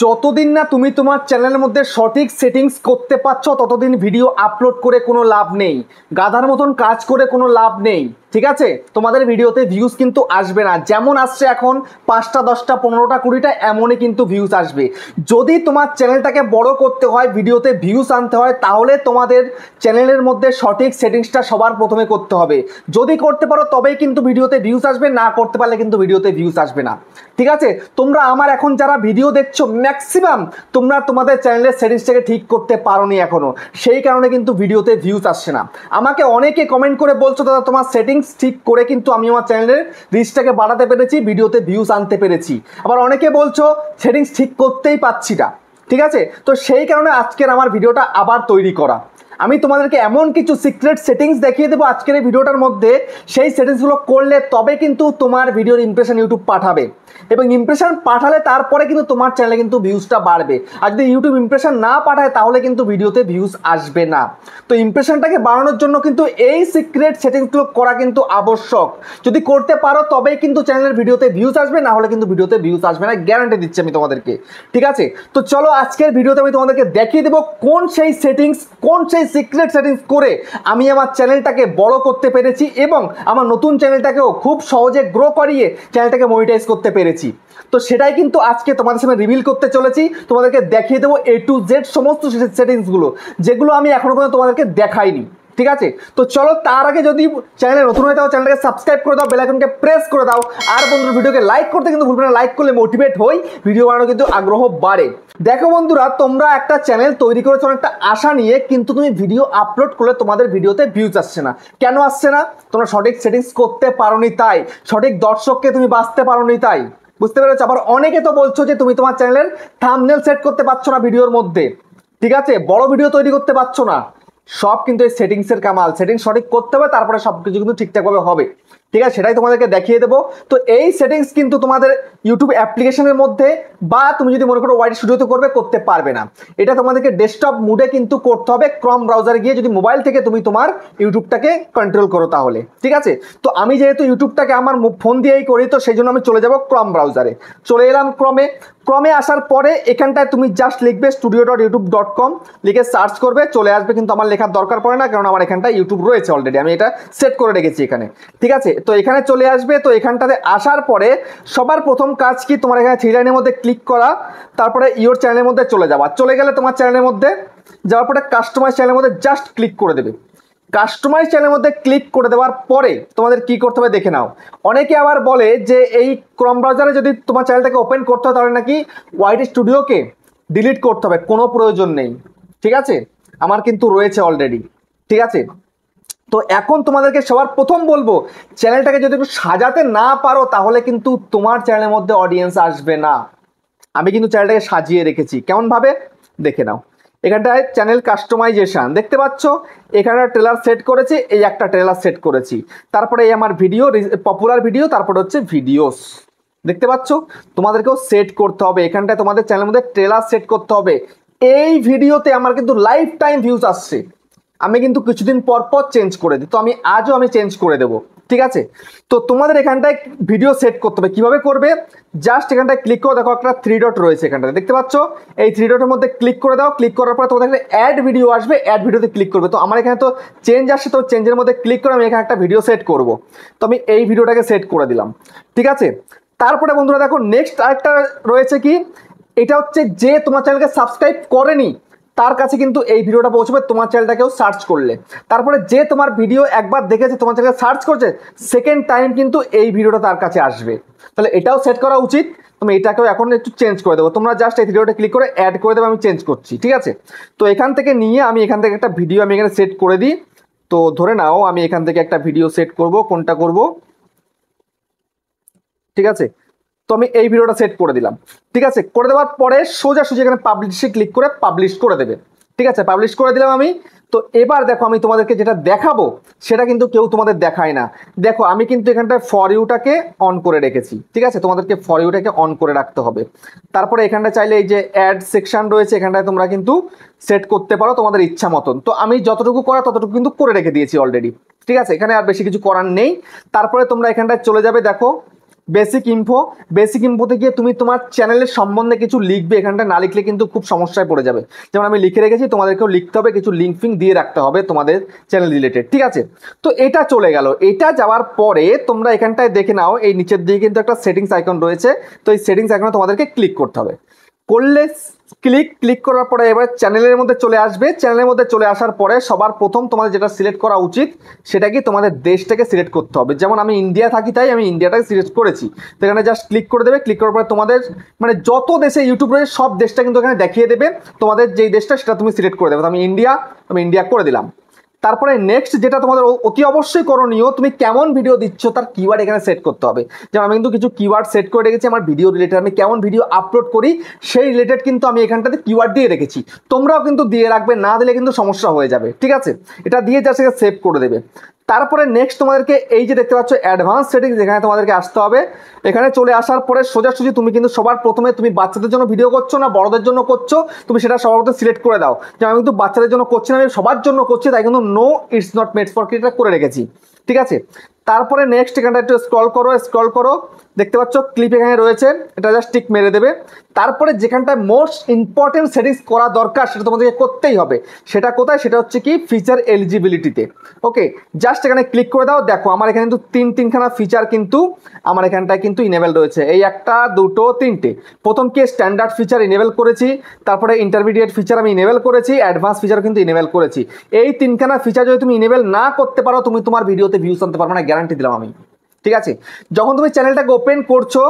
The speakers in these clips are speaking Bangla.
যতদিন না তুমি তোমার চ্যানেলের মধ্যে সঠিক সেটিংস করতে পারছো ততদিন ভিডিও আপলোড করে কোনো লাভ নেই। গাধার মতন কাজ করে কোনো লাভ নেই, ঠিক আছে? তোমাদের ভিডিওতে ভিউজ কিন্তু আসবে না, যেমন আসছে এখন 5টা 10টা 15টা 20টা এমনই কিন্তু ভিউজ আসবে। যদি তোমার চ্যানেলটাকে বড় করতে হয়, ভিডিওতে ভিউজ আনতে হয়, তাহলে তোমাদের চ্যানেলের মধ্যে সঠিক সেটিংসটা সবার প্রথমে করতে হবে। যদি করতে পারো তবেই কিন্তু ভিডিওতে ভিউজ আসবে, না করতে পারলে কিন্তু ভিডিওতে ভিউজ আসবে না, ঠিক আছে? তোমরা আমার এখন যারা ভিডিও দেখছো ম্যাক্সিমাম তোমরা তোমাদের চ্যানেলের সেটিংসটাকে ঠিক করতে পারোনি এখনো, সেই কারণে কিন্তু ভিডিওতে ভিউজ আসছে না। আমাকে অনেকে কমেন্ট করে বলছো দাদা তোমার সেটিংস ঠিক করে কিন্তু আমি আমার চ্যানেলের রিচটাকে বাড়াতে পেরেছি, ভিডিওতে ভিউজ আনতে পেরেছি। আবার অনেকে বলছো সেটিংস ঠিক করতেই পারছি না, ঠিক আছে? তো সেই কারণে আজকের আমার ভিডিওটা আবার তৈরি করা। আমি তোমাদেরকে এমন কিছু সিক্রেট সেটিংস দেখিয়ে দেবো আজকের এই ভিডিওটার মধ্যে, সেই সেটিংসগুলো করলে তবে কিন্তু তোমার ভিডিওর ইমপ্রেশন ইউটিউব পাঠাবে, এবং ইমপ্রেশন পাঠালে তারপরে কিন্তু তোমার চ্যানেলে কিন্তু ভিউজটা বাড়বে। আর যদি ইউটিউব ইমপ্রেশন না পাঠায় তাহলে কিন্তু ভিডিওতে ভিউজ আসবে না। তো ইমপ্রেশনটাকে বাড়ানোর জন্য কিন্তু এই সিক্রেট সেটিংসগুলো করা কিন্তু আবশ্যক। যদি করতে পারো তবেই কিন্তু চ্যানেলের ভিডিওতে ভিউজ আসবে, না হলে কিন্তু ভিডিওতে ভিউজ আসবে না, গ্যারান্টি দিচ্ছি আমি তোমাদেরকে, ঠিক আছে? তো চলো আজকের ভিডিওতে আমি তোমাদেরকে দেখিয়ে দেবো কোন সেই সেটিংস, কোন সেই সিক্রেট সেটিংস করে আমি আমার চ্যানেলটাকে বড় করতে পেরেছি এবং আমার নতুন চ্যানেলটাকেও খুব সহজে গ্রো করিয়ে চ্যানেলটাকে মনিটাইজ করতে পেরেছি। তো সেটাই কিন্তু আজকে তোমাদের সামনে রিভিল করতে চলেছি, তোমাদেরকে দেখিয়ে দেবো A to Z সমস্ত সেটিংসগুলো, যেগুলো আমি এখনো পর্যন্ত তোমাদেরকে দেখাইনি, ঠিক আছে? তো চলো তার আগে যদি চ্যানেলে নতুন হয়ে যাও চ্যানেলটাকে সাবস্ক্রাইব করে দাও, বেল আইকনকে প্রেস করে দাও, আর বন্ধুরা ভিডিওকে লাইক করতে কিন্তু ভুলবে না। লাইক করলে মোটিভেট হই, ভিডিও বানানো কিন্তু আগ্রহ বাড়ে। দেখো বন্ধুরা, তোমরা একটা চ্যানেল তৈরি করেছো অনেকটা আশা নিয়ে, কিন্তু তুমি ভিডিও আপলোড করলে তোমাদের ভিডিওতে ভিউজ আসছে না। কেন আসছে না? তোমরা সঠিক সেটিংস করতে পারোনি তাই, সঠিক দর্শককে তুমি বাঁচতে পারোনি তাই, বুঝতে পেরেছো? আবার অনেকে তো বলছো যে তুমি তোমার চ্যানেলের থাম্বনেল সেট করতে পারছো না ভিডিওর মধ্যে, ঠিক আছে? বড় ভিডিও তৈরি করতে পারছো না। সব কিন্তু এই সেটিংসের কামাল। সেটিংস সঠিক করতে হবে, তারপরে সবকিছু কিন্তু ঠিকঠাকভাবে হবে, ঠিক আছে? সেটাই তোমাদেরকে দেখিয়ে দেবো। তো এই সেটিংস কিন্তু তোমাদের ইউটিউব অ্যাপ্লিকেশনের মধ্যে বা তুমি যদি মনে করো ওয়াইড স্টুডিওতে করতে পারবে না। এটা তোমাদেরকে ডেস্কটপ মুডে কিন্তু করতে হবে, ক্রম ব্রাউজারে গিয়ে যদি মোবাইল থেকে তুমি তোমার ইউটিউবটাকে কন্ট্রোল করো তাহলে, ঠিক আছে? তো আমি যেহেতু ইউটিউবটাকে আমার ফোন দিয়েই করি, তো সেই জন্য আমি চলে যাব ক্রম ব্রাউজারে। চলে এলাম ক্রমে আসার পরে এখানটায় তুমি জাস্ট লিখবে studio.youtube.com, লিখে সার্চ করবে, চলে আসবে। কিন্তু আমার লেখার দরকার পড়ে না, কারণ আমার এখানটায় ইউটিউব রয়েছে অলরেডি, আমি এটা সেট করে রেখেছি এখানে, ঠিক আছে? তো এখানে চলে আসবে। তো এখানটাতে আসার পরে সবার প্রথম কাজ কি, তোমার এখানে থ্রি লাইনের মধ্যে ক্লিক করা, তারপরে ইওর চ্যানেলের মধ্যে চলে যাওয়া। চলে গেলে তোমার চ্যানেলের মধ্যে যাওয়ার পরে কাস্টমাইজ চ্যানেলের মধ্যে জাস্ট ক্লিক করে দেবে। কাস্টমাইজ চ্যানেলের মধ্যে ক্লিক করে দেওয়ার পরে তোমাদের কি করতে হবে দেখে নাও। অনেকে আবার বলে যে এই ক্রম ব্রাউজারে যদি তোমার চ্যানেলটাকে ওপেন করতে হয় তাহলে নাকি ওয়াইড স্টুডিওকে ডিলিট করতে হবে। কোনো প্রয়োজন নেই, ঠিক আছে? আমার কিন্তু রয়েছে অলরেডি, ঠিক আছে? তো এখন তোমাদেরকে সবার প্রথম বলবো, চ্যানেলটাকে যদি একটু সাজাতে না পারো তাহলে কিন্তু তোমার চ্যানেলের মধ্যে অডিয়েন্স আসবে না। আমি কিন্তু চ্যানেলটাকে সাজিয়ে রেখেছি, কেমন ভাবে দেখে নাও। এখানটায় চ্যানেল কাস্টমাইজেশন দেখতে পাচ্ছ, এখানে ট্রেলার সেট করেছি, এই একটা ট্রেলার সেট করেছি, তারপরে এই আমার ভিডিও পপুলার ভিডিও, তারপরে হচ্ছে ভিডিওস, দেখতে পাচ্ছ? তোমাদেরকেও সেট করতে হবে, এখানটায় তোমাদের চ্যানেলের মধ্যে ট্রেলার সেট করতে হবে। এই ভিডিওতে আমার কিন্তু লাইফ টাইম ভিউজ আসছে, আমি কিন্তু কিছুদিন পর পর চেঞ্জ করে দিই, তো আজও আমি চেঞ্জ করে দেবো, ঠিক আছে? তো তোমাদের এখানটায় ভিডিও সেট করতে হবে। কিভাবে করবে? জাস্ট এখানটায় ক্লিক করে দেখো, একটা থ্রি ডট রয়েছে এখানটায়, দেখতে পাচ্ছ? এই থ্রি ডটের মধ্যে ক্লিক করে দাও। ক্লিক করার পরে তোমাদের এখানে অ্যাড ভিডিও আসবে, অ্যাড ভিডিওতে ক্লিক করবে। তো আমার এখানে তো চেঞ্জ আসছে, তো চেঞ্জের মধ্যে ক্লিক করে আমি এখানে একটা ভিডিও সেট করব। তো আমি এই ভিডিওটাকে সেট করে দিলাম, ঠিক আছে? তারপরে বন্ধুরা দেখো নেক্সট আরেকটা রয়েছে কি, এটা হচ্ছে যে তোমার চ্যানেলকে সাবস্ক্রাইব করেনি তার কাছে কিন্তু এই ভিডিওটা পৌঁছবে তোমার চ্যানেলটাকেও সার্চ করলে। তারপরে যে তোমার ভিডিও একবার দেখেছে তোমার চ্যানেলে সার্চ করছে, সেকেন্ড টাইম কিন্তু এই ভিডিওটা তার কাছে আসবে। তাহলে এটাও সেট করা উচিত। তুমি এটাকেও এখন একটু চেঞ্জ করে দেবো। তোমরা জাস্ট এই ভিডিওটা ক্লিক করে অ্যাড করে দেবো, আমি চেঞ্জ করছি, ঠিক আছে? তো এখান থেকে নিয়ে আমি এখান থেকে একটা ভিডিও আমি এখানে সেট করে দিই। তো ধরে নাও আমি এখান থেকে একটা ভিডিও সেট করব, কোনটা করব, ঠিক আছে? তো আমি এই ভিডিওটা সেট করে দিলাম, ঠিক আছে? করে দেওয়ার পরে সোজাসুজি এখানে পাবলিশে ক্লিক করে পাবলিশ করে দেবে, ঠিক আছে? পাবলিশ করে দিলাম আমি। তো এবার দেখো আমি তোমাদেরকে যেটা দেখাবো সেটা কিন্তু কেউ তোমাদের দেখায় না। দেখো আমি কিন্তু এখানটায় ফর ইউটাকে অন করে রেখেছি, ঠিক আছে? তোমাদেরকে ফর ইউটাকে অন করে রাখতে হবে। তারপরে এখানটা চাইলে এই যে অ্যাড সেকশন রয়েছে, এখানটায় তোমরা কিন্তু সেট করতে পারো তোমাদের ইচ্ছা মতন। তো আমি যতটুকু করা ততটুকু কিন্তু করে রেখে দিয়েছি অলরেডি, ঠিক আছে? এখানে আর বেশি কিছু করার নেই। তারপরে তোমরা এখানটায় চলে যাবে, দেখো বেসিক ইনফোতে গিয়ে তুমি তোমার চ্যানেলের সম্বন্ধে কিছু লিখবে, এখানটা না লিখলে কিন্তু খুব সমস্যায় পড়ে যাবে। যেমন আমি লিখে রেখেছি, তোমাদেরকেও লিখতে হবে, কিছু লিঙ্ক ফিঙ্ক দিয়ে রাখতে হবে তোমাদের চ্যানেল রিলেটেড, ঠিক আছে। তো এটা চলে গেল। এটা যাওয়ার পরে তোমরা এখানটায় দেখে নাও, এই নিচের দিকে কিন্তু একটা সেটিংস আইকন রয়েছে। তো এই সেটিংস আইকনে তোমাদেরকে ক্লিক করতে হবে। করলে ক্লিক করার পরে এবার চ্যানেলের মধ্যে চলে আসবে। চ্যানেলের মধ্যে চলে আসার পরে সবার প্রথম তোমাদের যেটা সিলেক্ট করা উচিত সেটা কি তোমাদের দেশটাকে সিলেক্ট করতে হবে। যেমন আমি ইন্ডিয়া থাকি, তাই আমি ইন্ডিয়াটাকে সিলেক্ট করেছি। তো এখানে জাস্ট ক্লিক করে দেবে। ক্লিক করার পরে তোমাদের মানে যত দেশে ইউটিউব রয়েছে সব দেশটা কিন্তু এখানে দেখিয়ে দেবে। তোমাদের যেই দেশটা সেটা তুমি সিলেক্ট করে দেবে। তো আমি ইন্ডিয়া করে দিলাম। তারপরে নেক্সট যেটা তোমাদের অতি অবশ্যই করণীয়, তুমি কেমন ভিডিও দিচ্ছ তার কিওয়ার্ড এখানে সেট করতে হবে। যেমন আমি কিন্তু কিছু কিওয়ার্ড সেট করে রেখেছি আমার ভিডিও রিলেটেড, আমি কেমন ভিডিও আপলোড করি সেই রিলেটেড কিন্তু আমি এখানটাতে কিওয়ার্ড দিয়ে রেখেছি। তোমরাও কিন্তু দিয়ে রাখবে, না দিলে কিন্তু সমস্যা হয়ে যাবে, ঠিক আছে। এটা দিয়ে জাস্ট সেভ করে দেবে। তারপরে নেক্সট তোমাদেরকে এই যে দেখতে পাচ্ছ অ্যাডভান্স সেটিংস, এখানে তোমাদেরকে আসতে হবে। এখানে চলে আসার পরে সোজাসুজি তুমি কিন্তু সবার প্রথমে তুমি বাচ্চাদের জন্য ভিডিও করছো না বড়দের জন্য করছো, তুমি সেটা সবার প্রথমে সিলেক্ট করে দাও। যে আমি কিন্তু বাচ্চাদের জন্য করছি না, আমি সবার জন্য করছি, তাই কিন্তু no it's not made for kids এটা করে রেখেছি, ঠিক আছে। তারপরে নেক্সট এখানটা একটু স্ক্রল করো, দেখতে পাচ্ছ ক্লিপ এখানে রয়েছে, এটা জাস্ট টিক মেরে দেবে। তারপরে যেখানটায় মোস্ট ইম্পর্টেন্ট সেটিংস করা দরকার সেটা তোমাদেরকে করতেই হবে। সেটা কোথায়? সেটা হচ্ছে কি ফিচার এলিজিবিলিটিতে। ওকে, জাস্ট এখানে ক্লিক করে দাও। দেখো আমার এখানে কিন্তু তিনখানা ফিচার কিন্তু আমার এখানটায় কিন্তু ইনেবল রয়েছে। এই একটা, দুটো, তিনটে। প্রথম কি স্ট্যান্ডার্ড ফিচার ইনেবল করেছি, তারপরে ইন্টারমিডিয়েট ফিচার আমি ইনেবল করেছি, অ্যাডভান্স ফিচার কিন্তু ইনেবল করেছি। এই তিনখানা ফিচার যদি তুমি ইনেবল না করতে পারো, তুমি তোমার ভিডিওতে ভিউজ আনতে পারবে না, গ্যারান্টি দিলাম আমি, ঠিক আছে। যখন তুমি চ্যানেলটাকে ওপেন করছো,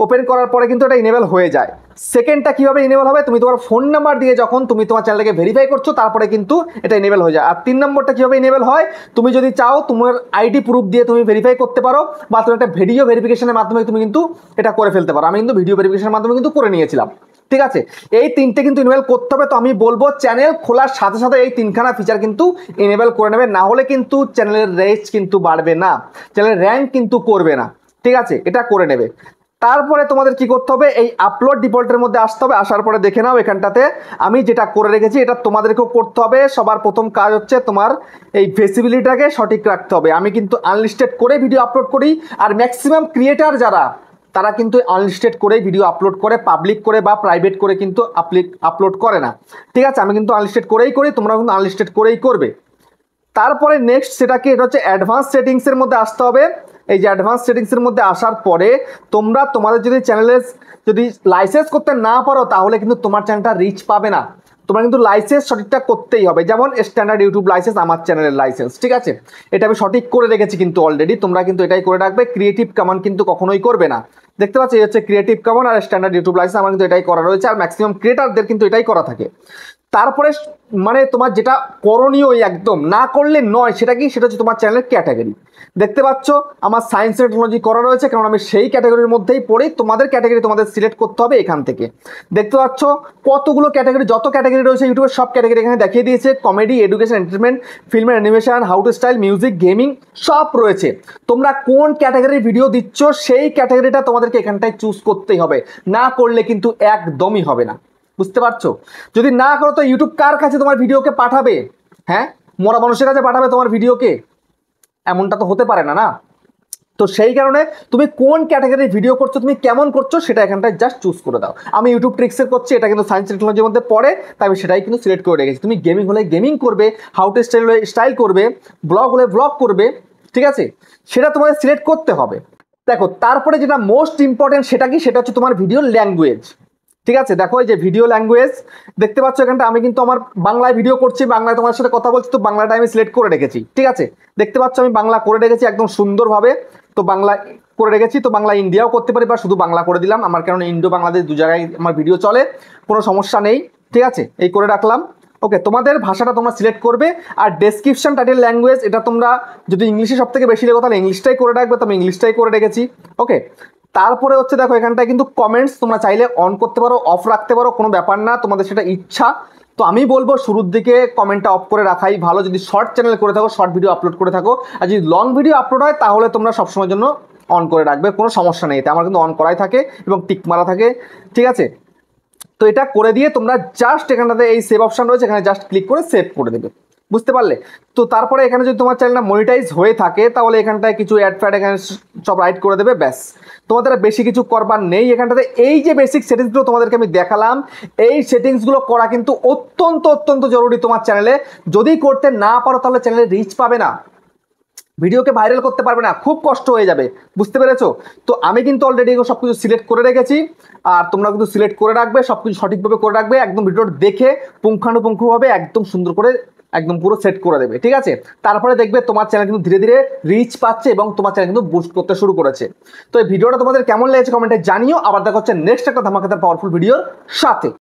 ওপেন করার পরে কিন্তু এটা ইনেবল হয়ে যায়। সেকেন্ডটা কিভাবে ইনেবল হবে? তুমি তোমার ফোন নাম্বার দিয়ে যখন তুমি তোমার চ্যানেলটাকে ভেরিফাই করছো তারপরে কিন্তু এটা ইনেবল হয়ে যায়। আর 3 নম্বরটা কিভাবে ইনেবল হয়? তুমি যদি চাও তোমার আইডি প্রুফ দিয়ে তুমি ভেরিফাই করতে পারো, বা তুমি একটা ভিডিও ভেরিফিকেশনের মাধ্যমে তুমি কিন্তু এটা করে ফেলতে পারো। আমি কিন্তু ভিডিও ভেরিফিকেশনের মাধ্যমে কিন্তু করে নিয়েছিলাম, ঠিক আছে। এই তিনটে কিন্তু ইনেবল করতে হবে। তো আমি বলবো চ্যানেল খোলার সাথে সাথে এই তিনখানা ফিচার কিন্তু ইনেবল করে নেবে, না হলে কিন্তু চ্যানেলের রেঞ্জ কিন্তু বাড়বে না, চ্যানেলের র্যাঙ্ক কিন্তু করবে না, ঠিক আছে। এটা করে নেবে। তারপরে তোমাদের কি করতে হবে? এই আপলোড ডিফল্টের মধ্যে আসতে হবে। আসার পরে দেখে নাও এখানটাতে আমি যেটা করে রেখেছি এটা তোমাদেরকেও করতে হবে। সবার প্রথম কাজ হচ্ছে তোমার এই ভিজিবিলিটিটাকে সঠিক রাখতে হবে। আমি কিন্তু আনলিস্টেড করে ভিডিও আপলোড করি, আর ম্যাক্সিমাম ক্রিয়েটার যারা তারা কিন্তু আনলিস্টেড করেই ভিডিও আপলোড করে, পাবলিক করে বা প্রাইভেট করে কিন্তু আপলোড করে না, ঠিক আছে। আমি কিন্তু আনলিস্টেড করেই করি, তোমরা কিন্তু আনলিস্টেড করেই করবে। তারপরে নেক্সট সেটা কি, এটা হচ্ছে অ্যাডভান্স সেটিংসের মধ্যে আসতে হবে। এই যে অ্যাডভান্স সেটিংসের মধ্যে আসার পরে তোমরা তোমাদের যদি চ্যানেলে যদি লাইসেন্স করতে না পারো তাহলে কিন্তু তোমার চ্যানেলটা রিচ পাবে না। তোমরা কিন্তু লাইসেন্স সঠিকটা করতেই হবে। যেমন স্ট্যান্ডার্ড ইউটিউব লাইসেন্স, আমার চ্যানেলের লাইসেন্স, ঠিক আছে। এটা আমি সঠিক করে রেখেছি কিন্তু অলরেডি, তোমরা কিন্তু এটাই করে রাখবে। ক্রিয়েটিভ কমন কিন্তু কখনোই করবে না। দেখতে পাচ্ছি এই হচ্ছে ক্রিয়েটিভ কমন আর স্ট্যান্ডার্ড ইউটিউব লাইসেন্স, আমার কিন্তু এটাই করা রয়েছে, আর ম্যাক্সিমাম ক্রিয়েটারদের কিন্তু এটাই করা থাকে। তারপরে মানে তোমার যেটা করণীয় একদম না করলে নয়, সেটা কি, সেটা হচ্ছে তোমার চ্যানেলের ক্যাটাগরি। দেখতে পাচ্ছ আমার সায়েন্স টেকনোলজি করা রয়েছে, কারণ আমি সেই ক্যাটাগরির মধ্যেই পড়ি। তোমাদের ক্যাটাগরি তোমাদের সিলেক্ট করতে হবে এখান থেকে। দেখতে পাচ্ছ কতগুলো ক্যাটাগরি, যত ক্যাটাগরি রয়েছে ইউটিউবের সব ক্যাটাগরি এখানে দেখিয়ে দিয়েছে। Comedy, education, entertainment, film animation, how to style, music, gaming সব রয়েছে। তোমরা কোন ক্যাটাগরির ভিডিও দিচ্ছ সেই ক্যাটাগরিটা তোমাদেরকে এখানটায় চুজ করতেই হবে, না করলে কিন্তু একদমই হবে না। বুঝতে পারছো? যদি না করো তো ইউটিউব কার কাছে তোমার ভিডিওকে পাঠাবে? হ্যাঁ, মরা মানুষের কাছে পাঠাবে তোমার ভিডিওকে? এমনটা তো হতে পারে না, না। তো সেই কারণে তুমি কোন ক্যাটাগরির ভিডিও করছো, তুমি কেমন করছো সেটা এখানটায় জাস্ট চুজ করে দাও। আমি ইউটিউব ট্রিক্সের করছি, এটা কিন্তু সায়েন্স টেকনোলজির মধ্যে পড়ে, তাই আমি সেটাই কিন্তু সিলেক্ট করে রেখেছি। তুমি গেমিং হলে গেমিং করবে, হাউ টু স্টাইল হলে স্টাইল করবে, ব্লগ হলে ব্লগ করবে, ঠিক আছে। সেটা তোমাদের সিলেক্ট করতে হবে। দেখো তারপরে যেটা মোস্ট ইম্পর্টেন্ট সেটা কি, সেটা হচ্ছে তোমার ভিডিও ল্যাঙ্গুয়েজ, ঠিক আছে। দেখো এই যে ভিডিও ল্যাঙ্গুয়েজ দেখতে পাচ্ছ এখানটা, আমি কিন্তু আমার বাংলায় ভিডিও করছি, বাংলায় তোমার সাথে কথা বলছি, তো বাংলাটা আমি সিলেক্ট করে রেখেছি, ঠিক আছে। দেখতে পাচ্ছ আমি বাংলা করে রেখেছি একদম সুন্দরভাবে। তো বাংলা করে রেখেছি, তো বাংলা ইন্ডিয়াও করতে পারি বা শুধু বাংলা করে দিলাম, আমার কারণ ইন্ডো বাংলাদেশ দু জায়গায় আমার ভিডিও চলে, কোনো সমস্যা নেই, ঠিক আছে। এই করে রাখলাম। ওকে, তোমাদের ভাষাটা তোমরা সিলেক্ট করবে। আর ডেসক্রিপশন টাইটেল ল্যাঙ্গুয়েজ এটা তোমরা যদি ইংলিশে সব থেকে বেশি লেগো তাহলে ইংলিশটাই করে রাখবে, তো আমি ইংলিশটাই করে রেখেছি। ওকে, তারপরে হচ্ছে দেখো এখানটায় কিন্তু কমেন্টস তোমরা চাইলে অন করতে পারো, অফ রাখতে পারো, কোনো ব্যাপার না, তোমাদের সেটা ইচ্ছা। তো আমি বলবো শুরুর দিকে কমেন্টটা অফ করে রাখাই ভালো, যদি শর্ট চ্যানেল করে থাকো, শর্ট ভিডিও আপলোড করে থাকো। আর যদি লং ভিডিও আপলোড হয় তাহলে তোমরা সবসময়ের জন্য অন করে রাখবে, কোনো সমস্যা নেই। এতে আমার কিন্তু অন করাই থাকে এবং টিক মারা থাকে, ঠিক আছে। তো এটা করে দিয়ে তোমরা জাস্ট এখানটাতে এই সেভ অপশন রয়েছে, এখানে জাস্ট ক্লিক করে সেভ করে দেবে। বুঝতে পারলে? তো তারপরে এখানে যদি তোমার চ্যানেলটা মনিটাইজ হয়ে থাকে তাহলে এখানটায় কিছু অ্যাড ফ্যাড এখানে সব রাইট করে দেবে, ব্যাস। তোমাদের বেশি কিছু করবার নেই এখানটাতে। এই যে বেসিক সেটিংসগুলো তোমাদেরকে আমি দেখালাম, এই সেটিংসগুলো করা কিন্তু অত্যন্ত অত্যন্ত জরুরি তোমার চ্যানেলে। যদি করতে না পারো তাহলে চ্যানেলে রিচ পাবে না, ভিডিওকে ভাইরাল করতে পারবে না, খুব কষ্ট হয়ে যাবে। বুঝতে পেরেছো? তো আমি কিন্তু অলরেডি এগুলো সব কিছু সিলেক্ট করে রেখেছি, আর তোমরা কিন্তু সিলেক্ট করে রাখবে, সব কিছু সঠিকভাবে করে রাখবে, একদম ভিডিওটা দেখে পুঙ্খানুপুঙ্খভাবে একদম সুন্দর করে একদম পুরো সেট করে দেবে, ঠিক আছে? তারপরে দেখবে তোমার চ্যানেল কিন্তু ধীরে ধীরে রিচ পাচ্ছে এবং তোমার চ্যানেল কিন্তু বুস্ট করতে শুরু করেছে। তো এই ভিডিওটা তোমাদের কেমন লেগেছে কমেন্টে জানিও। আবার দেখা হচ্ছে নেক্সট একটা ধামাকাদার পাওয়ারফুল ভিডিওর সাথে।